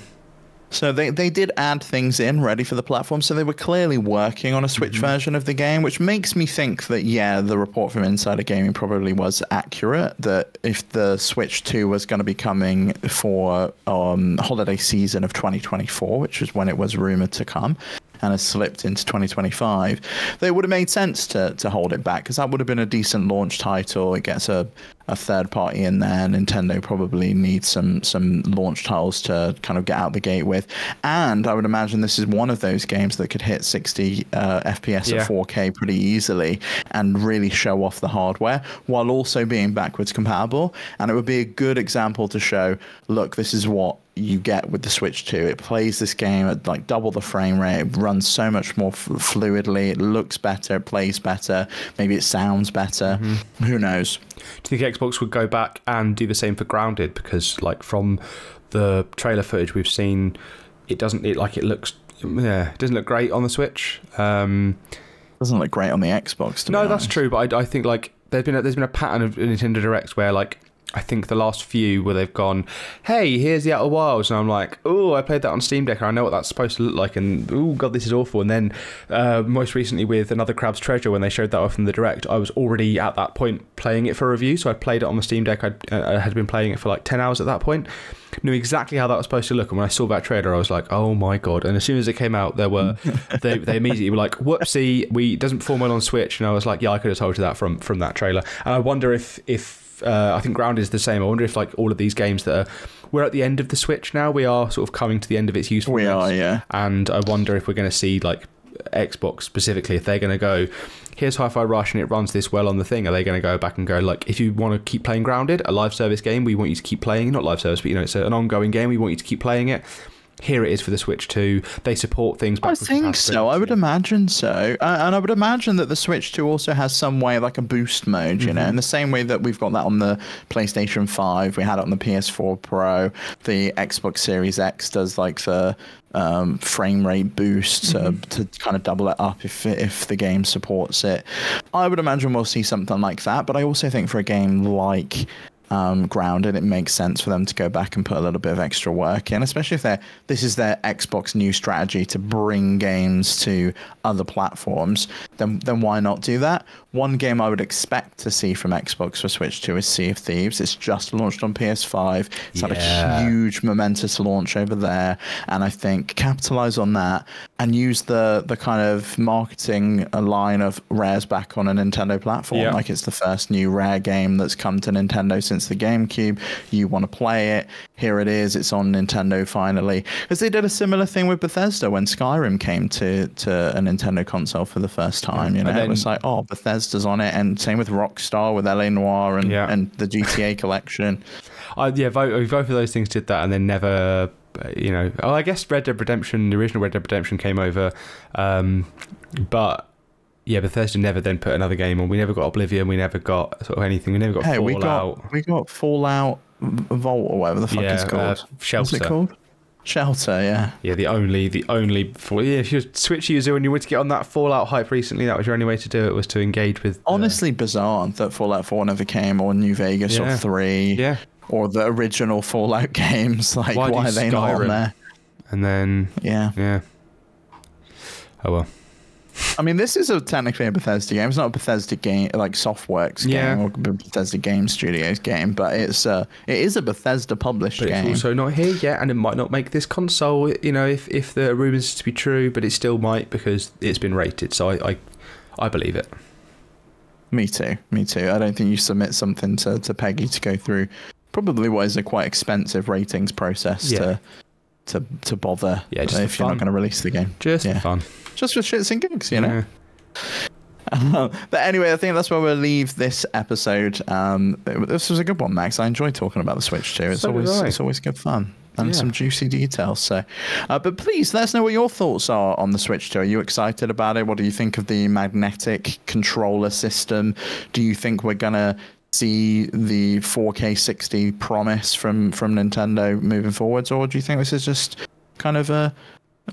So they did add things in ready for the platform. So they were clearly working on a Switch version of the game, which makes me think that, the report from Insider Gaming probably was accurate, that if the Switch 2 was going to be coming for holiday season of 2024, which was when it was rumored to come, and has slipped into 2025, they would have made sense to hold it back, because that would have been a decent launch title. It gets a third party in there. Nintendo probably needs some launch titles to kind of get out the gate with, and I would imagine this is one of those games that could hit 60 FPS at 4K pretty easily and really show off the hardware while also being backwards compatible. And it would be a good example to show, look, this is what you get with the Switch 2. It plays this game at like double the frame rate. It runs so much more fluidly. It looks better. It plays better. Maybe it sounds better. Who knows? Do you think Xbox would go back and do the same for Grounded? Because like from the trailer footage we've seen, it doesn't look great on the Switch. Doesn't look great on the Xbox. No, that's true. But I think like there's been a pattern of Nintendo Directs where like, I think the last few where they've gone, hey, here's the Outer Wilds, and I'm like, oh, I played that on Steam Deck, and I know what that's supposed to look like, and oh god, this is awful. And then most recently with Another Crab's Treasure, when they showed that off in the Direct, I was already at that point playing it for review, so I played it on the Steam Deck. I had been playing it for like 10 hours at that point, knew exactly how that was supposed to look, and when I saw that trailer, I was like, oh my god. And as soon as it came out, they immediately were like, whoopsie, it doesn't perform well on Switch, and I was like, yeah, I could have told you that from that trailer. And I wonder if I think Ground is the same. I wonder if like all of these games we're at the end of the Switch now. We are sort of coming to the end of its usefulness. We are, yeah. And I wonder if we're going to see like Xbox specifically, if they're going to go, here's Hi-Fi Rush and it runs this well on the thing. Are they going to go back and go like, if you want to keep playing Grounded, a live service game, we want you to keep playing, not live service, but it's an ongoing game. We want you to keep playing it. Here it is for the Switch 2. They support things. I think so. I would imagine so. And I would imagine that the Switch 2 also has some way, like a boost mode, in the same way that we've got that on the PlayStation 5. We had it on the PS4 Pro. The Xbox Series X does like the frame rate boost to kind of double it up if the game supports it. I would imagine we'll see something like that. But I also think for a game like Grounded, it makes sense for them to go back and put a little bit of extra work in, especially if this is their Xbox new strategy to bring games to other platforms. Then why not do that? One game I would expect to see from Xbox for Switch 2 is Sea of Thieves. It's just launched on PS5. It's had a huge momentous launch over there, and I think capitalize on that and use the kind of marketing line of Rare's back on a Nintendo platform. Like it's the first new Rare game that's come to Nintendo since the GameCube. You want to play it, here it is, it's on Nintendo finally. Because they did a similar thing with Bethesda when Skyrim came to a Nintendo console for the first time. It was like, oh, Bethesda's on it, and same with Rockstar with LA Noire and the GTA collection. Both of those things did that, and then never. I guess the original Red Dead Redemption came over, but Bethesda never then put another game on. We never got Oblivion. We never got sort of anything. We never got Fallout. We got Fallout Vault or whatever the fuck it's called. Shelter. What's it called? Shelter, yeah. Yeah, the only if you're a Switch user and you wanted to get on that Fallout hype recently, that was your only way to do it, was to engage with. Honestly, bizarre that Fallout 4 never came, or New Vegas, or 3, or the original Fallout games. Like, why are they not on there? And then yeah. Oh well. I mean, this is technically a Bethesda game. It's not a Bethesda game, like Softworks game or Bethesda Game Studios game, but it is a Bethesda published game. But it's also not here yet, and it might not make this console. You know, if the rumors is to be true, but it still might because it's been rated. So I believe it. Me too. I don't think you submit something to Peggy to go through probably what is a quite expensive ratings process to bother. Yeah, just if you're not going to release the game. Just for fun. Just for shits and gigs, you know. But anyway, I think that's where we'll leave this episode. This was a good one, Max. I enjoyed talking about the Switch too. It's always good fun and some juicy details. So, but please let us know what your thoughts are on the Switch 2. Are you excited about it? What do you think of the magnetic controller system? Do you think we're gonna see the 4K 60 promise from Nintendo moving forwards, or do you think this is just kind of a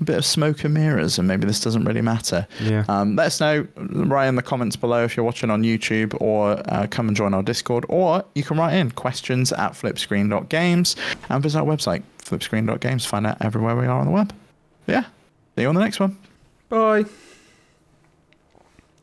bit of smoke and mirrors, and maybe this doesn't really matter? Let us know right in the comments below if you're watching on YouTube, or come and join our Discord, or you can write in questions@flipscreen.games and visit our website flipscreen.games. Find out everywhere we are on the web. See you on the next one. Bye.